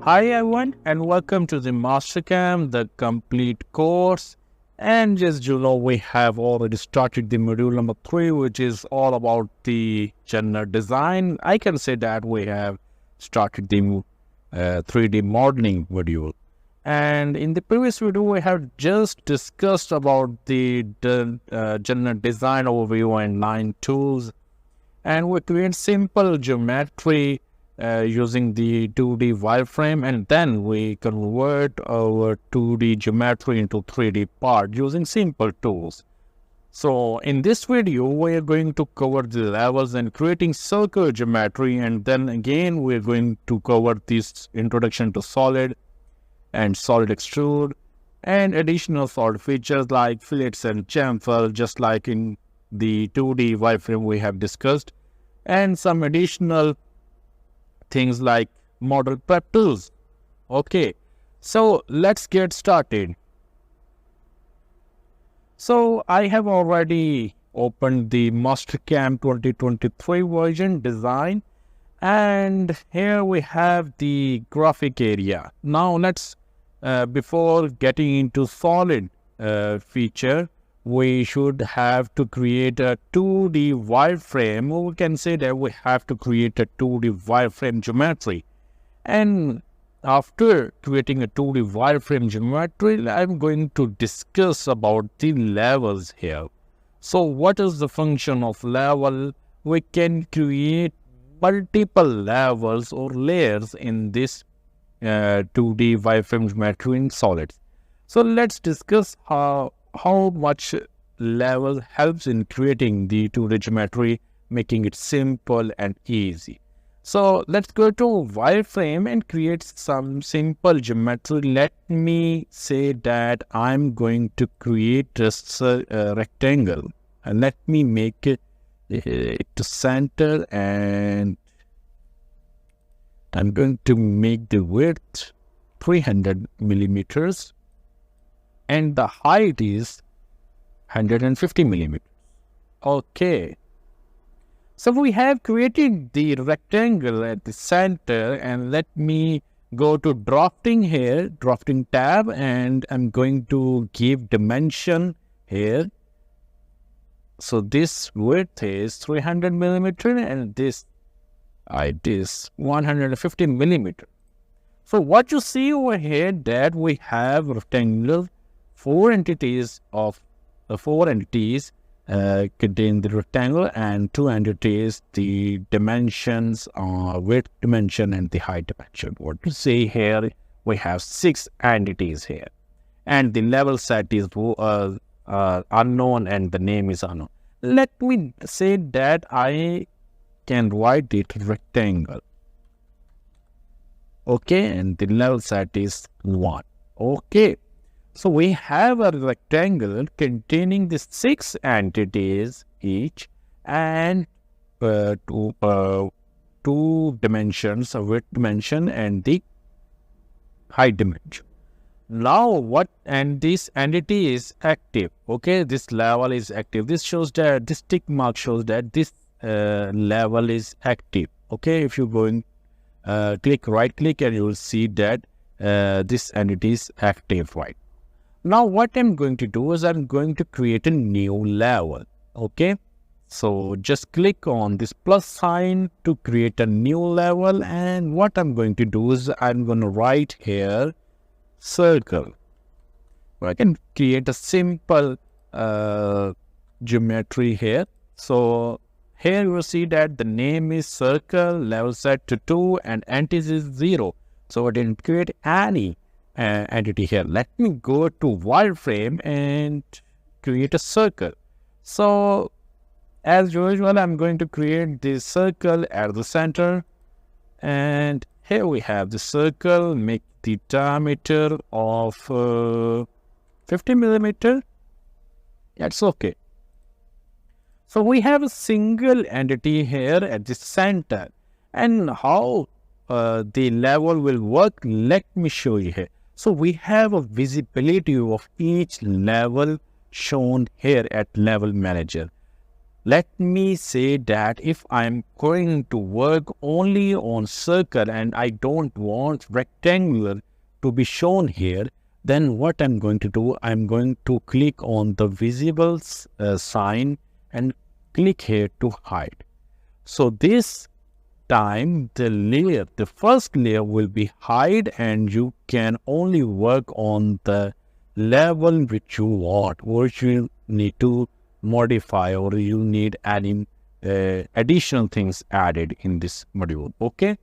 Hi everyone and welcome to the MasterCAM, the complete course. And as you know, we have already started the module number 3, which is all about the general design. I can say that we have started the 3D modeling module. And in the previous video, we have just discussed about the general design overview and line tools. And we create simple geometry using the 2D wireframe, and then we convert our 2D geometry into 3D part using simple tools. So in this video, we are going to cover the levels and creating circle geometry, and then again we are going to cover this introduction to solid and solid extrude and additional solid features like fillets and chamfer, just like in the 2D wireframe we have discussed, and some additional things like model prep tools. Okay, so let's get started. So I have already opened the MasterCAM 2023 version design, and here we have the graphic area. Now let's before getting into solid feature, we should have to create a 2D wireframe, or we can say that we have to create a 2D wireframe geometry. And after creating a 2D wireframe geometry, I'm going to discuss about the levels here. So what is the function of level? We can create multiple levels or layers in this 2D wireframe geometry in solids. So let's discuss how much level helps in creating the 2D geometry, making it simple and easy. So let's go to wireframe and create some simple geometry. Let me say that I'm going to create a rectangle, and let me make it to center, and I'm going to make the width 300 millimeters. And the height is 150 millimeters. Okay. So we have created the rectangle at the center, and let me go to drafting here, drafting tab, and I'm going to give dimension here. So this width is 300 millimeter and this height is 150 millimeter. So what you see over here, that we have rectangular four entities contain the rectangle, and two entities, the dimensions, width dimension and the height dimension. What you see here, we have 6 entities here, and the level set is unknown and the name is unknown. Let me say that I can write it rectangle. Okay, and the level set is 1. Okay. So we have a rectangle containing the 6 entities each, and two dimensions, a width dimension and the height dimension. Now and this entity is active. Okay, this level is active. This shows that this tick mark shows that this level is active. Okay, if you go in, right click, and you will see that this entity is active, right? Now what I'm going to do is I'm going to create a new level. Okay, so just click on this plus sign to create a new level, and what I'm going to do is I'm going to write here circle. I can create a simple geometry here. So here you will see that the name is circle, level set to 2, and entity is 0. So I didn't create any entity here. Let me go to wireframe and create a circle. So as usual, I'm going to create this circle at the center, and here we have the circle. Make the diameter of 50 millimeter. That's okay. So we have a single entity here at the center, and how the level will work, let me show you here. So we have a visibility of each level shown here at level manager. let me say that if I'm going to work only on circle and I don't want rectangular to be shown here, then what I'm going to do, I'm going to click on the visible sign and click here to hide. So this time the first layer will be hide, and you can only work on the level which you want, which you need to modify, or you need adding additional things added in this module. Okay,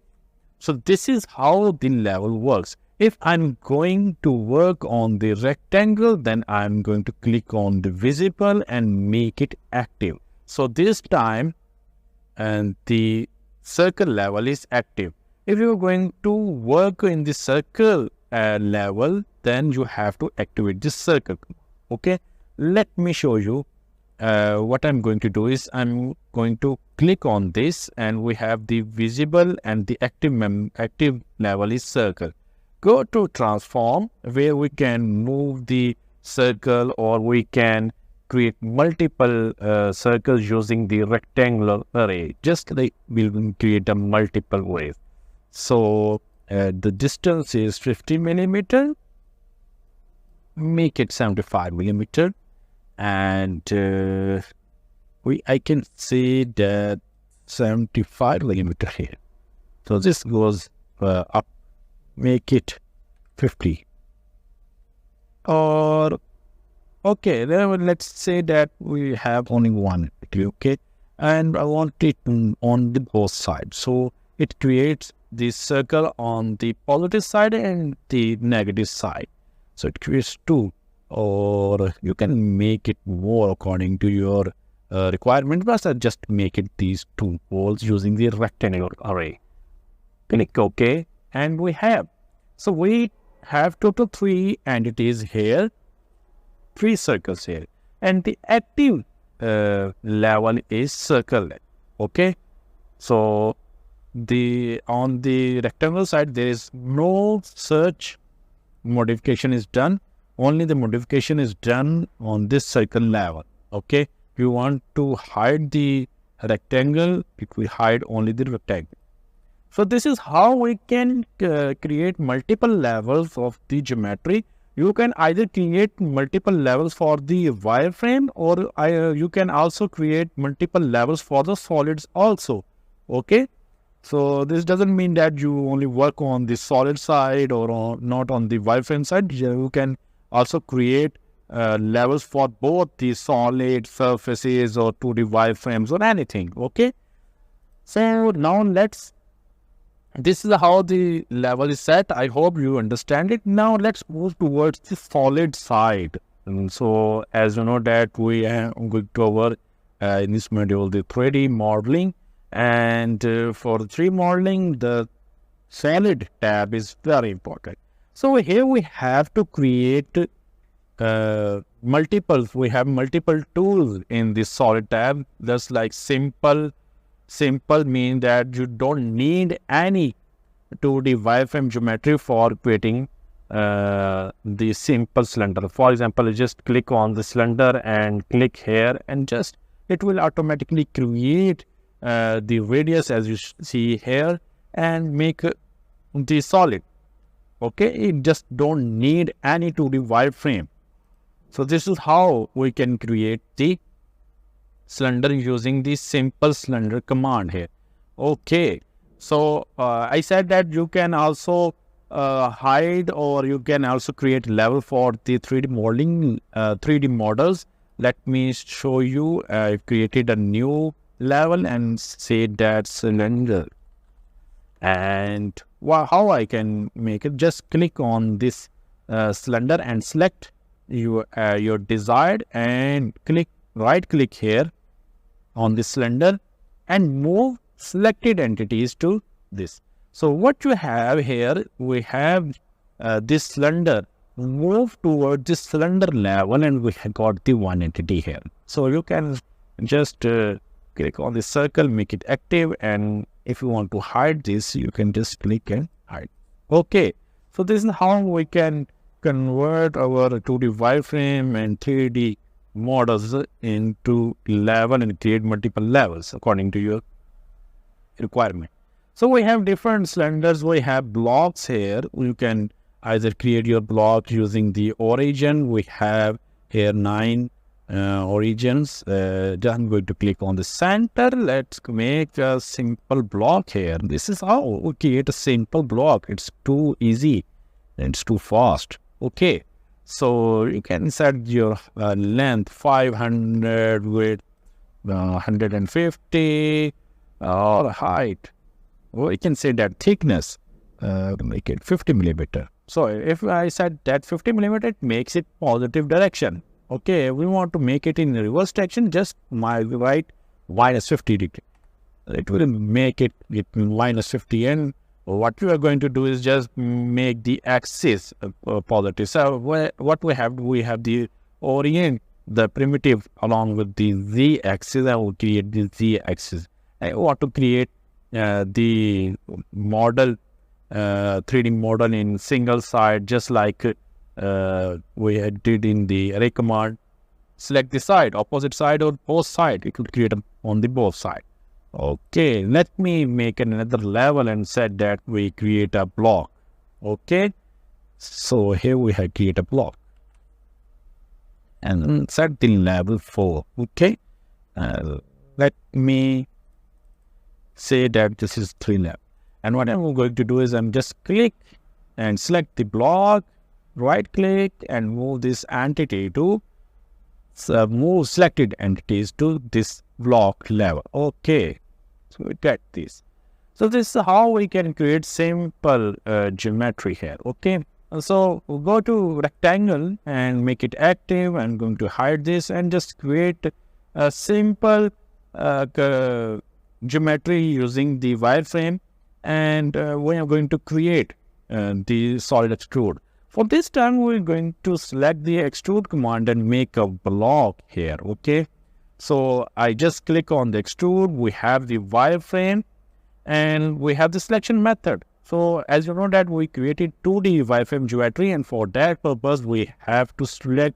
so this is how the level works. If I'm going to work on the rectangle, then I'm going to click on the visible and make it active. So this time and the circle level is active. If you're going to work in the circle level, then you have to activate this circle. Okay, let me show you. What I'm going to do is I'm going to click on this, and we have the visible and the active level is circle. Go to transform, where we can move the circle, or we can create multiple circles using the rectangular array. Just like we'll create a multiple ways. So the distance is 50 millimeter. Make it 75 millimeter, and I can say that 75 millimeter here. So this goes up. Make it 50. Or okay, then let's say that we have only one, okay, and I want it on the both sides. So it creates the circle on the positive side and the negative side. So it creates two, or you can make it more according to your requirement, but I just make it these two poles using the rectangular array. Click OK, and we have. So we have total 3 entities here, 3 circles here, and the active level is circle. Okay, so on the rectangle side there is no such modification is done. Only the modification is done on this circle level. Okay, if you want to hide the rectangle, it will hide only the rectangle. So this is how we can create multiple levels of the geometry. You can either create multiple levels for the wireframe, or you can also create multiple levels for the solids also. Okay, so this doesn't mean that you only work on the solid side or not on the wireframe side. You can also create levels for both the solid surfaces or 2D wireframes or anything. Okay, so now this is how the level is set. I hope you understand it. Now let's move towards the solid side. And so as you know that we are going to cover in this module the 3D modeling, and for the 3D modeling the solid tab is very important. So here we have to create multiples. We have multiple tools in this solid tab. Just like simple mean that you don't need any 2D wireframe geometry for creating the simple cylinder. For example, just click on the cylinder and click here, and just it will automatically create the radius as you see here and make the solid. Okay, it just don't need any 2D wireframe. So this is how we can create the cylinder using the simple cylinder command here. Okay, so I said that you can also hide, or you can also create level for the 3D modeling, 3D models. Let me show you. I've created a new level and say that cylinder. And how I can make it, just click on this cylinder and select your desired, and right click here on the cylinder and move selected entities to this. So what you have here, we have this cylinder. Move toward this cylinder level, and we have got the one entity here. So you can just click on the circle, make it active, and if you want to hide this, you can just click and hide. Okay, so this is how we can convert our 2D wireframe and 3D models into level and create multiple levels according to your requirement. So we have different cylinders. We have blocks here. You can either create your block using the origin. We have here 9 origins. I'm going to click on the center. Let's make a simple block here. This is how we create a simple block. It's too easy. It's too fast. Okay. So you can set your length 500 with 150 or height. We can say that thickness, make it 50 millimeter. So if I set that 50 millimeter, it makes it positive direction. Okay, we want to make it in reverse direction, just write minus 50 degree. It will make it minus 50, and what we are going to do is just make the axis positive. So what we have the orient, the primitive along with the z-axis. I will create the z-axis. I want to create the model, 3D model in single side, just like we did in the array command. Select the side, opposite side or both side. It will create on the both side. Okay, let me make another level and set that we create a block. Okay, so here we have create a block and set the level 4. Okay, let me say that this is 3 level, and what I'm going to do is I'm just click and select the block, right click and move this entity to move selected entities to this block level. Okay, so we get this. So this is how we can create simple geometry here. Okay, so we'll go to rectangle and make it active. I'm going to hide this and just create a simple geometry using the wireframe, and we are going to create the solid extrude. For this time, we're going to select the extrude command and make a block here. Okay, so I just click on the extrude. We have the wireframe and we have the selection method. So as you know that we created 2D wireframe geometry, and for that purpose we have to select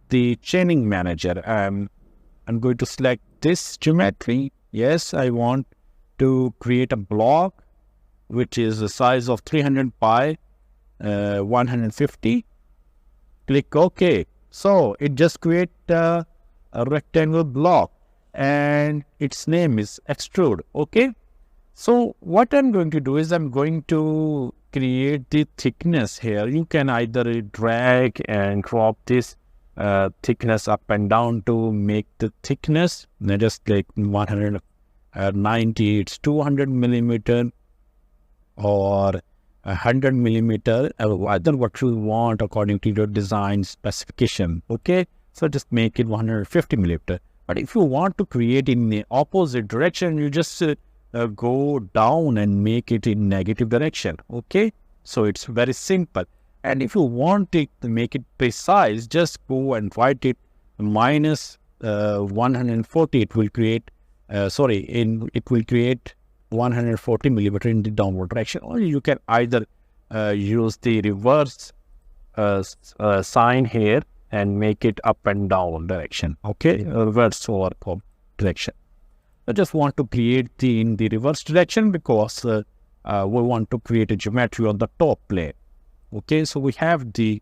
the chaining manager. I'm going to select this geometry. Yes, I want to create a block which is the size of 300 by 150. Click OK. So it just create a rectangle block and its name is extrude. Okay. So what I'm going to do is I'm going to create the thickness here. You can either drag and drop this thickness up and down to make the thickness. Now just like 190, it's 200 millimeter or 100 millimeter, either what you want according to your design specification. Okay, so just make it 150 millimeter. But if you want to create in the opposite direction, you just go down and make it in negative direction. Okay, so it's very simple. And if you want it to make it precise, just go and write it minus 140. It will create it will create 140 millimeter in the downward direction. Or you can either use the reverse sign here and make it up and down direction. Okay, reverse or direction. I just want to create in the reverse direction because we want to create a geometry on the top plane. Okay, so we have the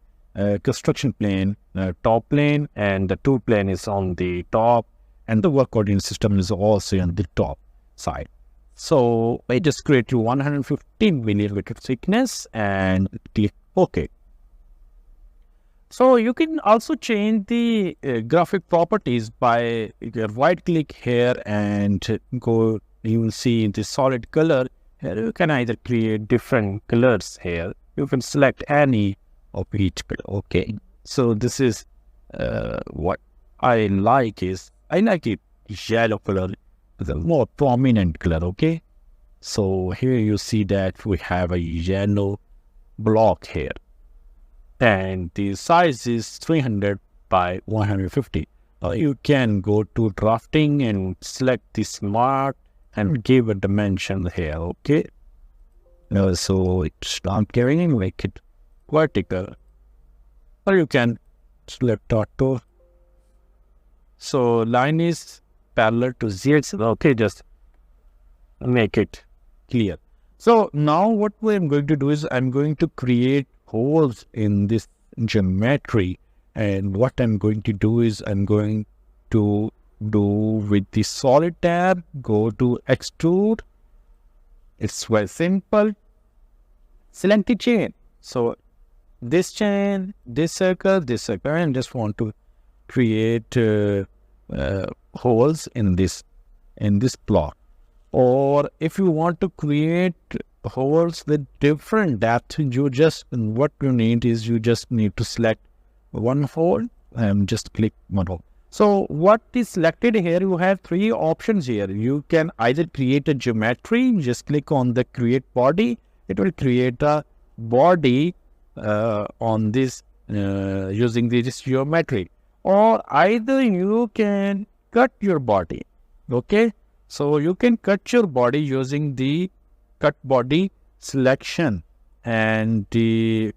construction plane, top plane, and the tool plane is on the top, and the work coordinate system is also on the top side. So I just create 115 millimeter thickness and click OK. So you can also change the graphic properties by right click here and go. You will see the solid color. Here you can either create different colors here. You can select any of each color. Okay. So this is what I like is I like it yellow color, the more prominent color. Okay. So here you see that we have a yellow block here, and the size is 300 by 150. You can go to drafting and select the smart and give a dimension here. Okay. So it's not carrying, make it vertical, or you can select auto So line is parallel to Z. Okay, just make it clear. So now what I'm going to do is I'm going to create holes in this geometry. And what I'm going to do is I'm going to do with the solid tab, go to extrude. It's very simple. Select the chain. So this chain, this circle, and just want to create holes in this plot. Or if you want to create holes with different depth, what you need is you just need to select one hole and just click one hole. So what is selected here, you have three options here. You can either create a geometry, just click on the create body. It will create a body on this using this geometry. Or either you can cut your body. Okay, so you can cut your body using the cut body selection, and this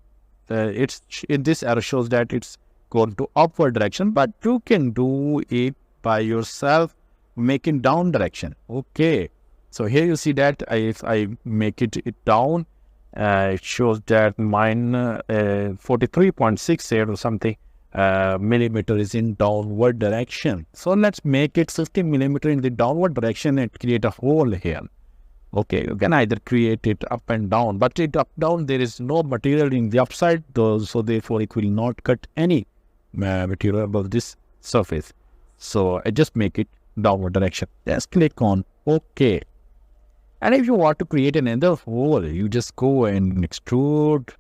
arrow shows that it's going to upward direction, but you can do it by yourself, making down direction. Okay, so here you see that if I make it down, it shows that mine 43.68 or something millimeter is in downward direction. So let's make it 50 millimeter in the downward direction and create a hole here. Okay, you can either create it up and down, but it up down there is no material in the upside though, so therefore it will not cut any material above this surface. So I just make it downward direction. Just click on OK. And if you want to create another hole, you just go and extrude,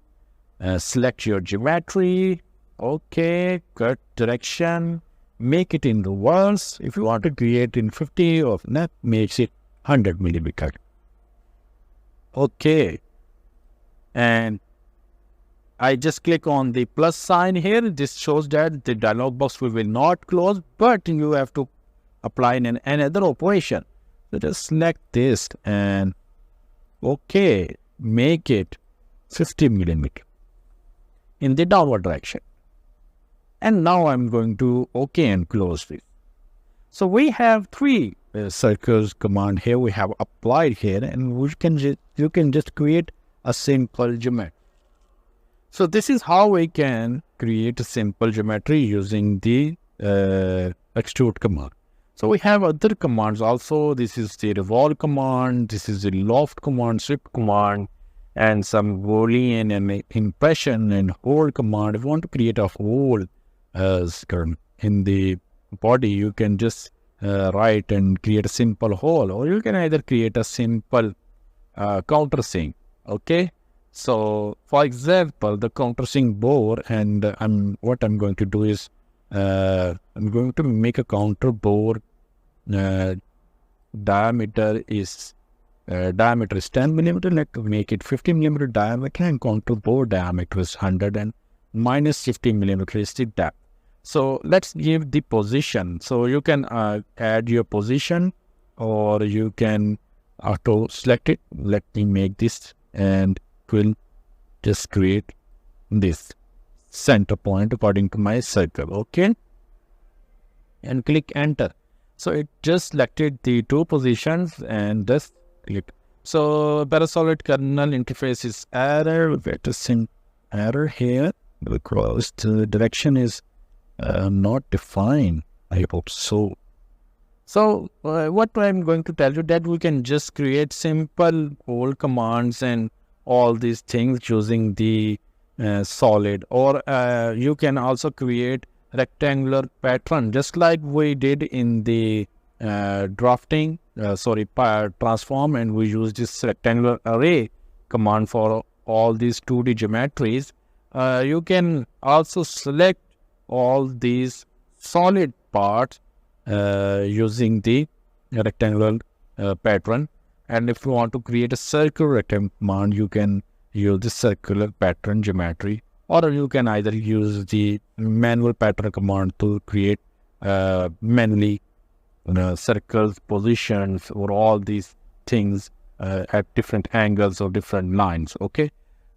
select your geometry. Okay, cut direction, make it in reverse. If you want to create in 50 or that makes it 100 millimeter. Okay, and I just click on the plus sign here. This shows that the dialog box will not close, but you have to apply another operation. So just select this and okay, make it 50 millimeter in the downward direction. And now I'm going to OK and close this. So we have three circles command here. We have applied here, and you can just create a simple geometry. So this is how we can create a simple geometry using the extrude command. So we have other commands also. This is the revolve command. This is the loft command, sweep command, and some boolean and impression and hold command. If you want to create a hole in the body, you can just write and create a simple hole, or you can either create a simple countersink. Okay, so for example, the countersink bore, and what I'm going to do is I'm going to make a counter bore. Diameter is 10 millimeter. Let's make it 50 millimeter diameter, and counter bore diameter is 100 and minus 50 millimeter is the depth. So let's give the position. So you can add your position, or you can auto select it. Let me make this, and it will just create this center point according to my circle. Okay, and click enter. So it just selected the two positions and just click. So parasolid kernel interface is error. Get a error here because the direction is not defined. I hope so. So what I'm going to tell you that we can just create simple whole commands and all these things using the solid, or you can also create rectangular pattern just like we did in the transform, and we use this rectangular array command for all these 2D geometries. You can also select all these solid parts using the rectangular pattern, and if you want to create a circular rectangle command, you can use the circular pattern geometry, or you can either use the manual pattern command to create manually circles, positions, or all these things at different angles or different lines. Okay,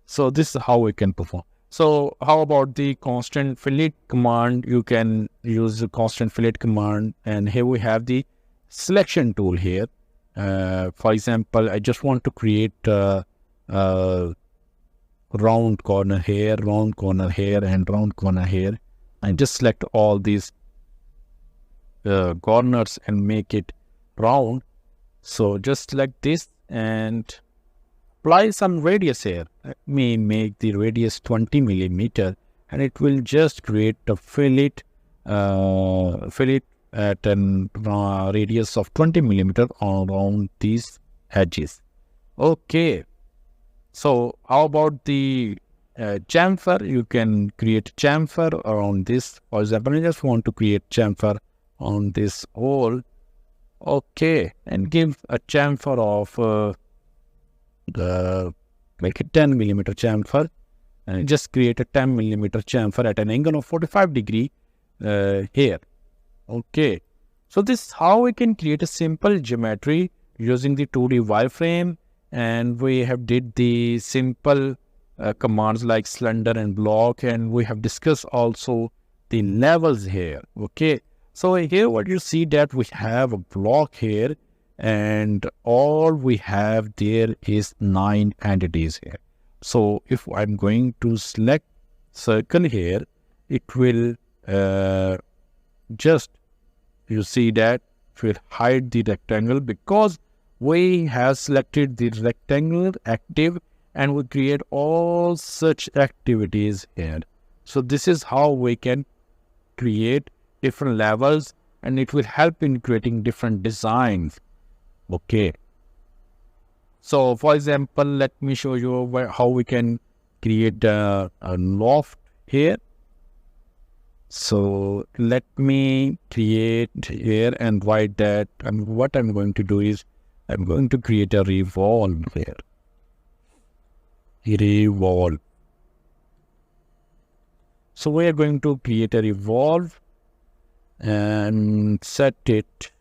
so this is how we can perform. So how about the constant fillet command? You can use the constant fillet command, and here we have the selection tool here. For example, I just want to create a round corner here, round corner here, and round corner here. And just select all these corners and make it round. So just select this and apply some radius here. Let me make the radius 20 millimeter, and it will just create a fillet at a radius of 20 millimeter around these edges. Okay. So how about the chamfer? You can create chamfer around this. For example, I just want to create chamfer on this hole. Okay, and give a chamfer of make a 10 millimeter chamfer, and just create a 10 millimeter chamfer at an angle of 45 degree here. Okay, so this is how we can create a simple geometry using the 2D wireframe, and we have did the simple commands like slender and block, and we have discussed also the levels here. Okay, so here what you see that we have a block here, and all we have there is 9 entities here. So if I'm going to select circle here, it will just, you see that it will hide the rectangle because we have selected the rectangle active, and we create all such activities here. So this is how we can create different levels, and it will help in creating different designs. Okay, so for example, let me show you how we can create a loft here. So let me create here and write that, and what I'm going to do is I'm going to create a revolve here. Revolve. So we are going to create a revolve and set it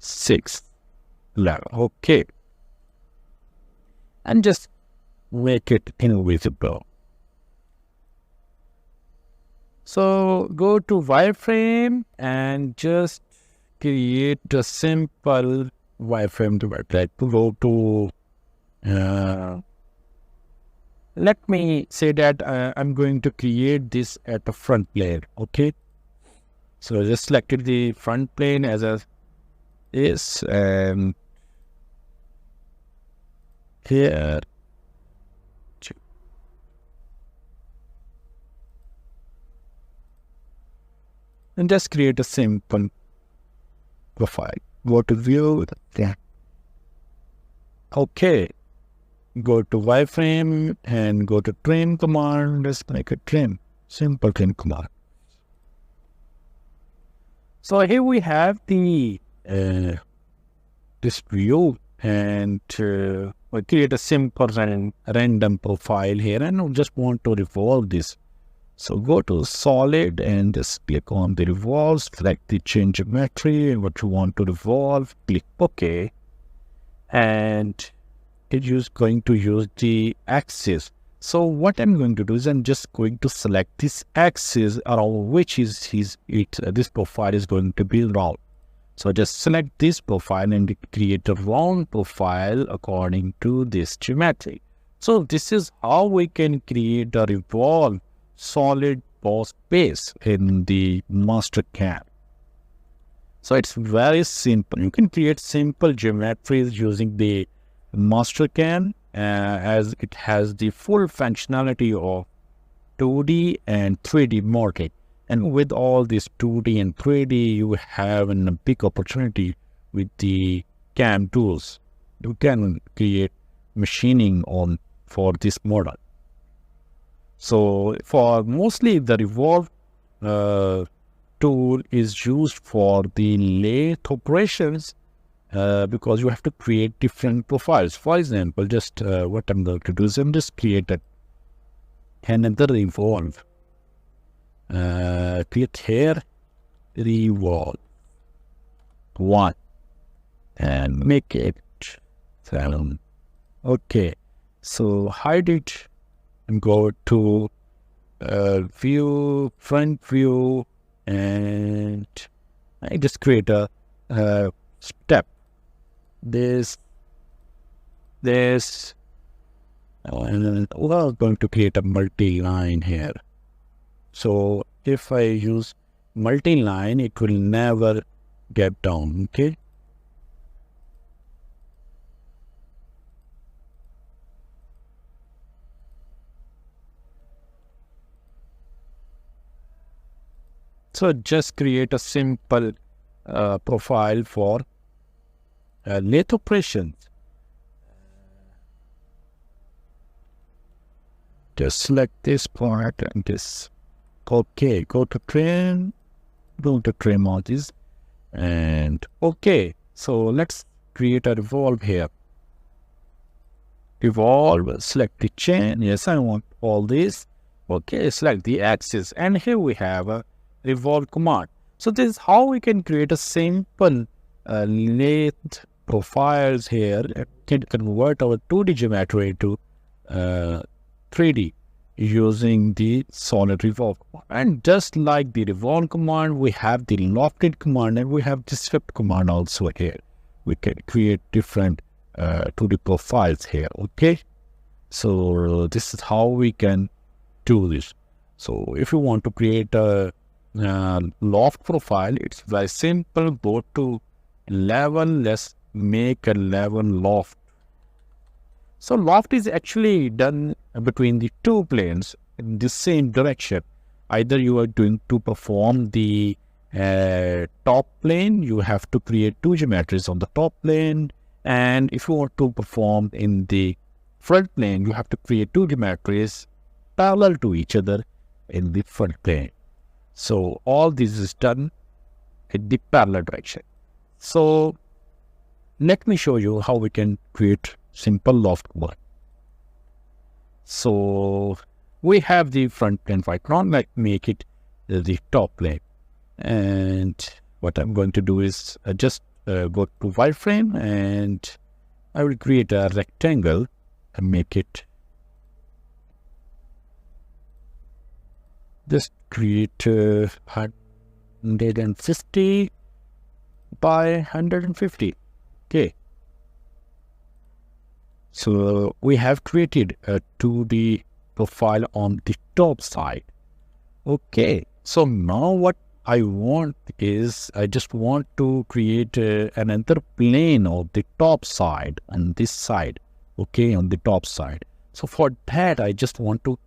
6 level. Okay, and just make it invisible. So go to wireframe and just create a simple wireframe to like go to let me say that I'm going to create this at the front plane. Okay, so I just selected the front plane as a is, and here and just create a simple profile. Go to view, yeah. Okay, go to wireframe and go to trim command. Just make a trim, simple trim command. So here we have the this view, and we create a simple random profile here, and we just want to revolve this. So go to solid and just click on the revolve, select the change geometry and what you want to revolve, click OK, and it is going to use the axis. So what I'm going to do is I'm just going to select this axis around which this profile is going to be round. So just select this profile and create a round profile according to this geometry. So this is how we can create a revolve solid boss base in the MasterCAM. So it's very simple. You can create simple geometries using the MasterCAM as it has the full functionality of 2D and 3D modeling. And with all this 2D and 3D, you have a big opportunity with the CAM tools. You can create machining for this model. So for mostly the revolve tool is used for the lathe operations because you have to create different profiles. For example, just what I'm going to do is I'm just create another revolve. Click here, revolve 1 and make it 7. Okay, so hide it and go to view, front view, and I just create a step. This, and we're going to create a multi-line here. So if I use multi-line, it will never get down, okay? So just create a simple profile for lathe operations. Just select this part and this. Okay, go to trim all these, and okay. So let's create a revolve here. Revolve, select the chain. Yes, I want all this. Okay, select the axis, and here we have a revolve command. So this is how we can create a simple lathe profiles here and can convert our 2D geometry into 3D using the solid revolve command. And just like the revolve command, we have the lofted command and we have the swept command also here. We can create different 2D profiles here. Okay, so this is how we can do this. So if you want to create a loft profile, it's very simple. Go to level, let's make a level loft. So loft is actually done between the two planes in the same direction. Either you are going to perform the top plane, you have to create two geometries on the top plane, and if you want to perform in the front plane, you have to create two geometries parallel to each other in the front plane. So all this is done in the parallel direction. So let me show you how we can create simple loft one. So we have the front plane right now. Let's make it the top plane. And what I'm going to do is just go to wireframe, and I will create a rectangle and make it. Just create 150 by 150. Okay. So we have created a 2D profile on the top side. Okay. So now what I want is, I just want to create another plane of the top side on this side. Okay, on the top side. So for that, I just want to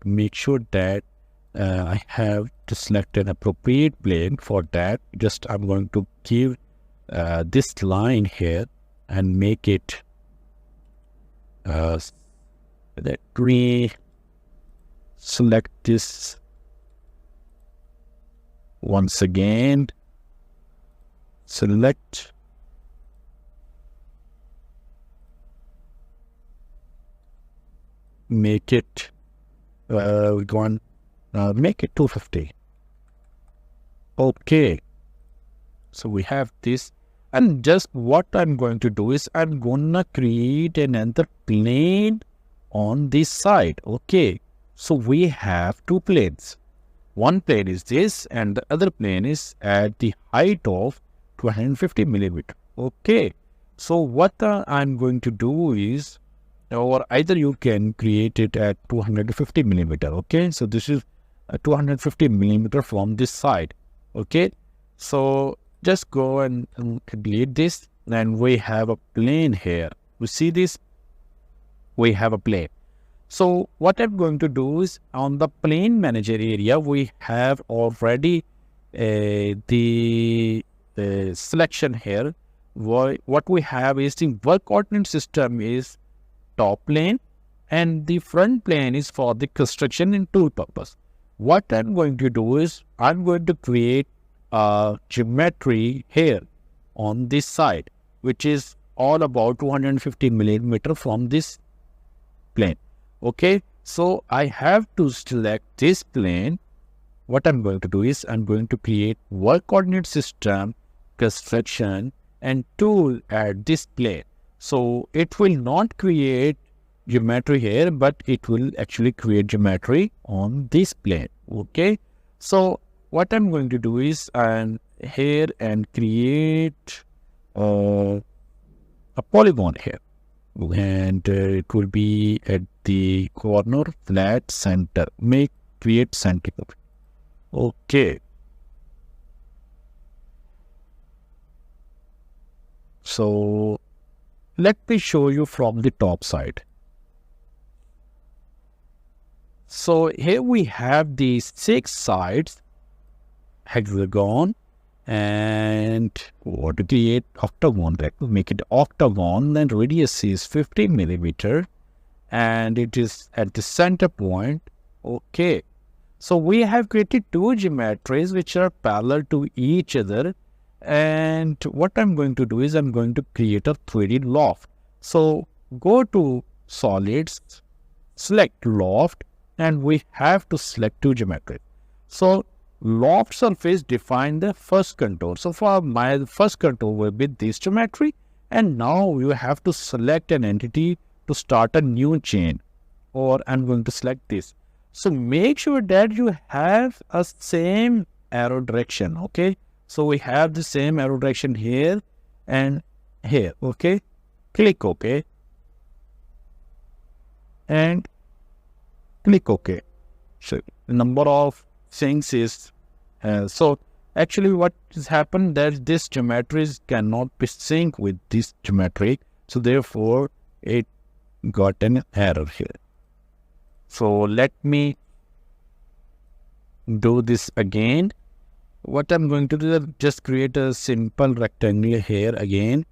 make sure that I have to select an appropriate plane. For that, just I'm going to give this line here and make it let me select this once again, select, make it make it 250. Okay, so we have this, and just what I'm going to do is I'm gonna create another plane on this side. Okay, so we have two planes. One plane is this, and the other plane is at the height of 250 millimeter. Okay, so what I'm going to do is, or either you can create it at 250 millimeter. Okay, so this is 250 millimeter from this side. Okay, so just go and delete this, and we have a plane here. You see this? We have a plane. So what I'm going to do is, on the plane manager area, we have already the selection here. What we have is the work coordinate system is top plane, and the front plane is for the construction and tool purpose. What I'm going to do is, I'm going to create a geometry here on this side, which is all about 250 millimeter from this plane. Okay, so I have to select this plane. What I'm going to do is, I'm going to create work coordinate system, construction and tool at this plane. So it will not create geometry here, but it will actually create geometry on this plane. Okay, so what I'm going to do is I'm here and create a polygon here, and it will be at the corner, flat, center. Create center. Okay, so let me show you from the top side. So here we have the 6 sides, hexagon, and what to create octagon. Let me make it octagon, then radius is 50 millimeter, and it is at the center point. Okay, so we have created 2 geometries which are parallel to each other, and what I'm going to do is I'm going to create a 3D loft. So go to solids, select loft, and we have to select 2 geometry. So loft surface define the first contour. So for my first contour will be this geometry, and now you have to select an entity to start a new chain, or I'm going to select this. So make sure that you have a same arrow direction. Okay, so we have the same arrow direction here and here. Okay, click OK and click OK. So the number of things is so actually what has happened that this geometry cannot be synced with this geometry, so therefore it got an error here. So let me do this again. What I'm going to do is just create a simple rectangle here again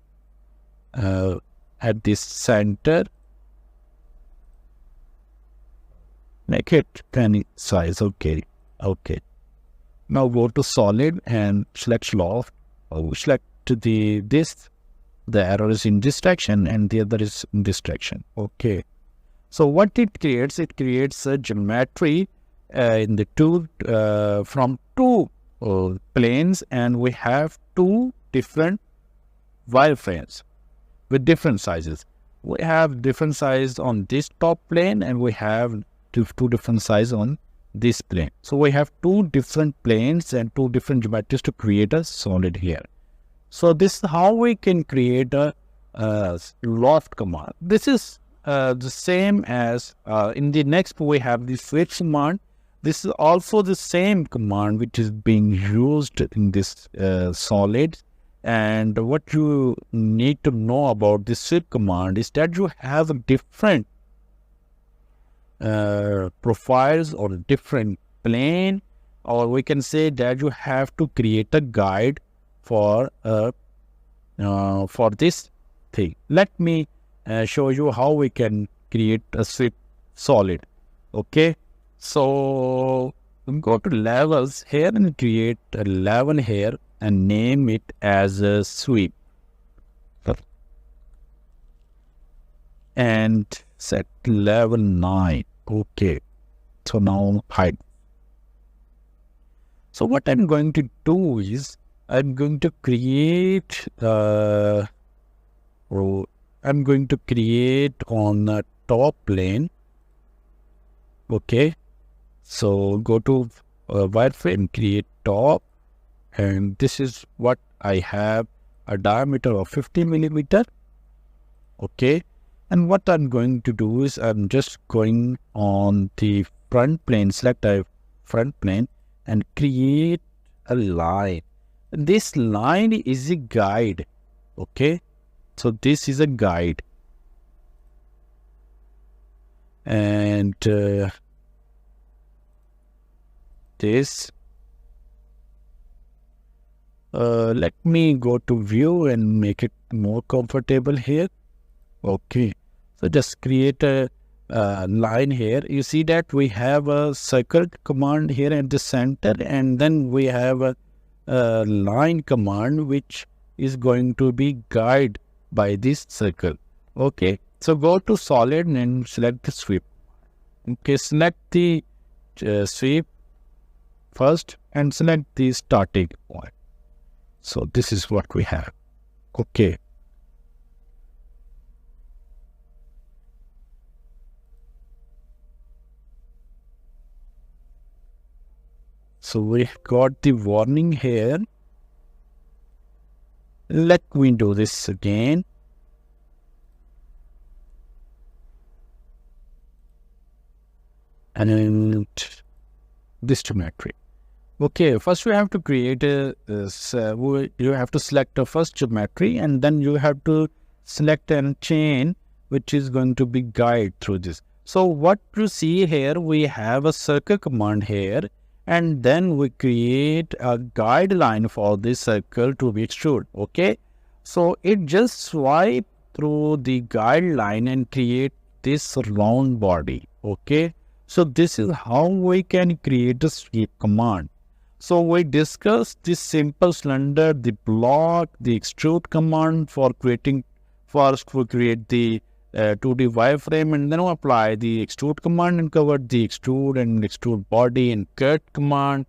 at this center. Make it any size. Okay. Now go to solid and select loft. Select the arrow is in this direction and the other is in this direction. Okay. So what it creates a geometry in the from 2 planes, and we have 2 different wireframes with different sizes. We have different size on this top plane, and we have two different size on this plane. So we have 2 different planes and 2 different geometries to create a solid here. So this is how we can create a loft command. This is the same as in the next we have the switch command. This is also the same command which is being used in this solid. And what you need to know about this switch command is that you have a different profiles or a different plane, or we can say that you have to create a guide for this thing. Let me show you how we can create a sweep solid. Okay, so go to levels here and create a level here and name it as a sweep and set level 9. Okay, so now hide. So what I'm going to do is I'm going to create on the top plane. Okay, so go to wireframe, create top, and this is what I have, a diameter of 50 millimeter. Okay, and what I'm going to do is I'm just going on the front plane, select a front plane and create a line. This line is a guide. Okay, so this is a guide, and this let me go to view and make it more comfortable here. Okay, so just create a line here. You see that we have a circle command here at the center, and then we have a line command which is going to be guided by this circle. Okay, so go to solid and select the sweep. Okay, select the sweep first and select the starting point. So this is what we have. Okay, So we got the warning here. Let me do this again. And this geometry. Okay, first we have to create you have to select the first geometry, and then you have to select a chain which is going to be guide through this. So what you see here, we have a circle command here, and then we create a guideline for this circle to be extruded. Okay, so it just swipe through the guideline and create this round body. Okay, so this is how we can create the sweep command. So we discussed this simple slender, the block, the extrude command for creating. First we create the 2D wireframe, and then we apply the extrude command and cover the extrude and extrude body and cut command.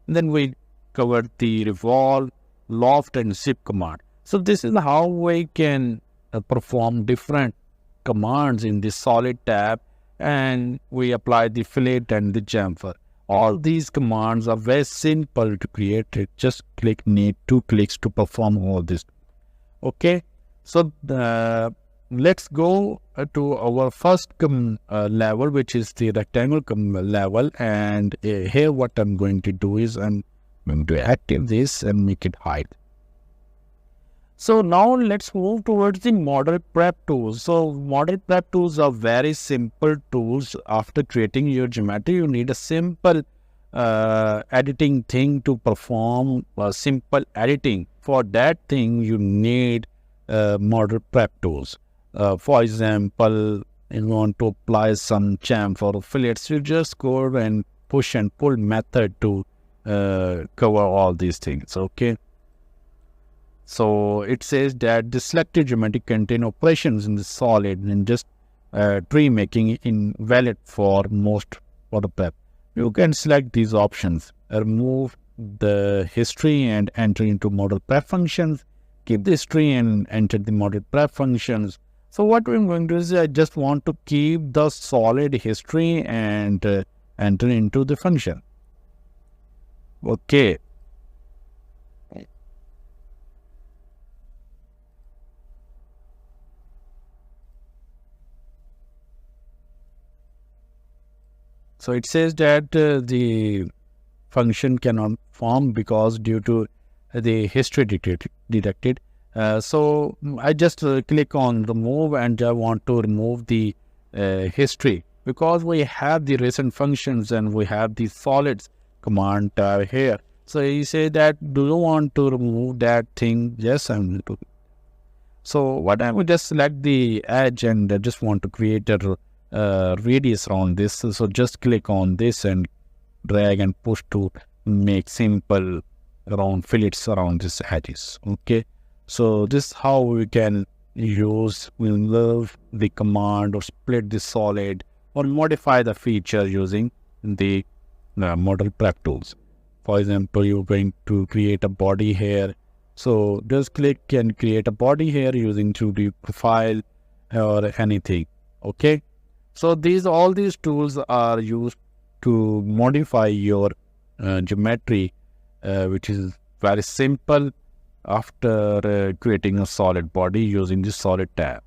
And then we cover the revolve, loft and zip command. So this is how we can perform different commands in the solid tab, and we apply the fillet and the chamfer. All these commands are very simple to create. It just need 2 clicks to perform all this. Okay, so let's go to our first level, which is the rectangle level. And here what I'm going to do is I'm going to active this and make it hide. So now let's move towards the model prep tools. So model prep tools are very simple tools. After creating your geometry, you need a simple editing thing to perform simple editing. For that thing, you need model prep tools. For example, you want to apply some chamfer or fillets, you just go and push and pull method to cover all these things. Okay. So it says that the selected geometry contain operations in the solid and just tree making invalid for most for the prep. You can select these options, remove the history and enter into model prep functions, keep the history and enter the model prep functions. So what I'm going to do is I just want to keep the solid history and enter into the function. Okay. So it says that the function cannot form because due to the history detected. So I just click on remove, and I want to remove the history because we have the recent functions and we have the solids command here. So you say that, do you want to remove that thing? Yes, I'm going to. So what I will just select the edge, and I just want to create a radius around this. So just click on this and drag and push to make simple round fillets around these edges. Okay, so this is how we can love the command or split the solid or modify the feature using the model prep tools. For example, you're going to create a body here, so just click and create a body here using 2D profile or anything. Okay, so all these tools are used to modify your geometry, which is very simple after creating a solid body using the solid tab.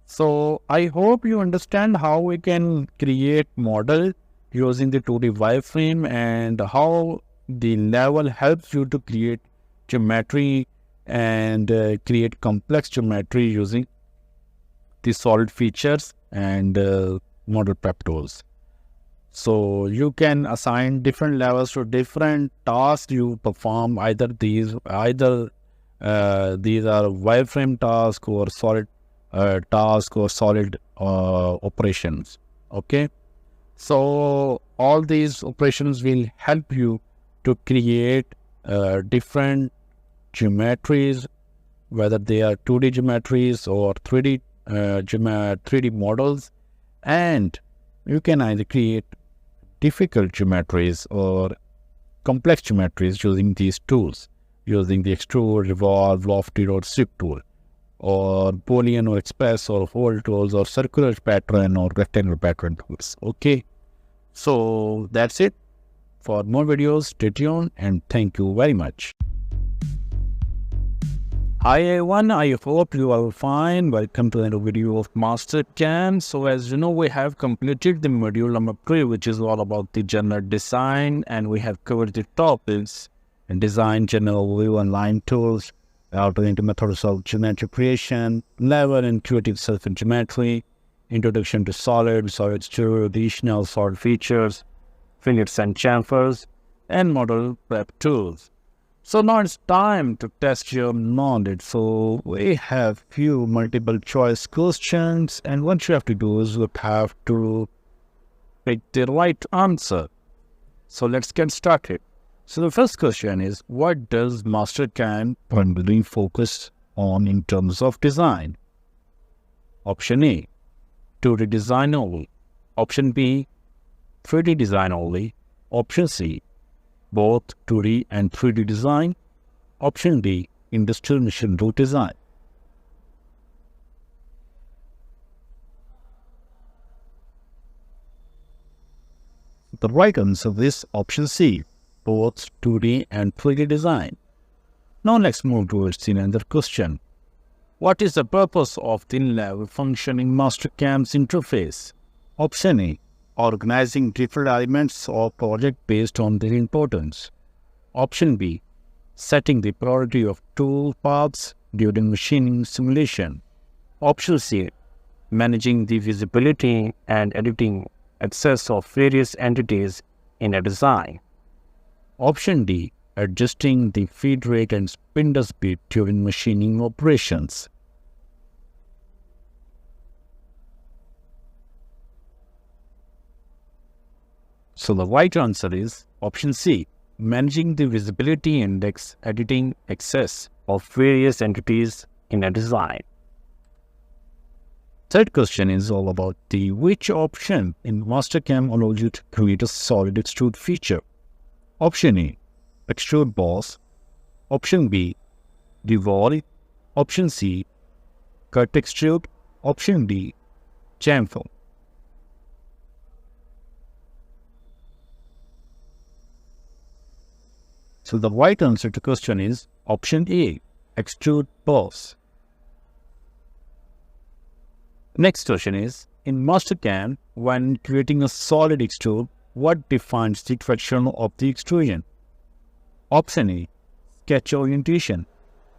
So I hope you understand how we can create model using the 2D wireframe and how the level helps you to create geometry and create complex geometry using the solid features and model prep tools. So you can assign different levels to different tasks you perform. Either these are wireframe tasks or solid task or solid operations. Okay, so all these operations will help you to create different geometries, whether they are 2D geometries or 3D models, and you can either create difficult geometries or complex geometries using these tools, using the extrude, revolve, lofted or zip tool, or Boolean or express or hole tools, or circular pattern or rectangular pattern tools. Okay, so that's it For more videos, stay tuned and thank you very much. Hi everyone, I hope you are fine. Welcome to another video of MasterCAM. So as you know, we have completed the module number 3, which is all about the general design, and we have covered the topics in design, general view and line tools, alternative methods of geometry creation, level and creative surface geometry, introduction to solid exterior, additional solid features, fillets and chamfers, and model prep tools. So now it's time to test your knowledge. So we have few multiple choice questions, and what you have to do is you have to pick the right answer. So let's get started. So the first question is, what does MasterCAM primarily focus on in terms of design? Option A, 2D design only. Option B, 3D design only. Option C, both 2D and 3D design. Option D, industrial machine tool design. The right answer is option C, both 2D and 3D design. Now let's move towards another question. What is the purpose of the level function in MasterCAM's interface? Option A, organizing different elements of project based on their importance. Option B, setting the priority of tool paths during machining simulation. Option C, managing the visibility and editing access of various entities in a design. Option D, adjusting the feed rate and spindle speed during machining operations. So the right answer is option C, managing the visibility index, editing access of various entities in a design. Third question is all about the which option in MasterCAM allows you to create a solid extrude feature. Option A, extrude boss. Option B, revolve. Option C, cut extrude. Option D, chamfer. So the right answer to the question is option A, extrude boss. Next question is, in MasterCAM, when creating a solid extrude, what defines the direction of the extrusion? Option A, sketch orientation.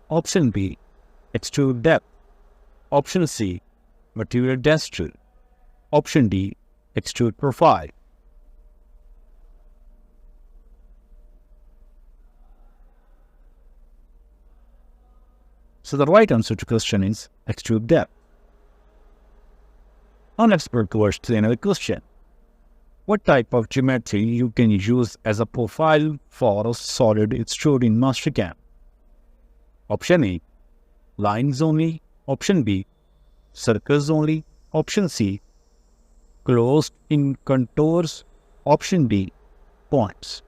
Option B, extrude depth. Option C, material density. Option D, extrude profile. So the right answer to the question is extrude depth. Now let's go towards another question. What type of geometry you can use as a profile for a solid extrude in MasterCAM? Option A, lines only. Option B, circles only. Option C, closed in contours. Option D, points.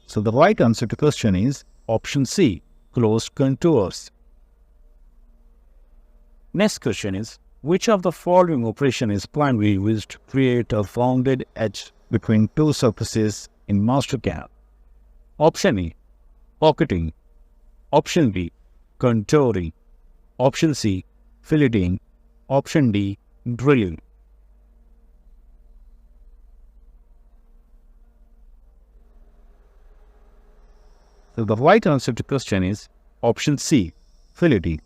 So the right answer to the question is option C, closed contours. Next question is, which of the following operation is primarily used to create a rounded edge between two surfaces in MasterCAM? Option A, pocketing. Option B, contouring. Option C, filleting. Option D, drilling. So the right answer to the question is option C, filleting.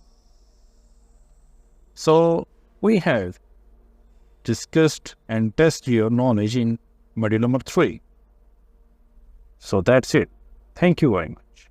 So we have discussed and tested your knowledge in module number 3. So that's it. Thank you very much.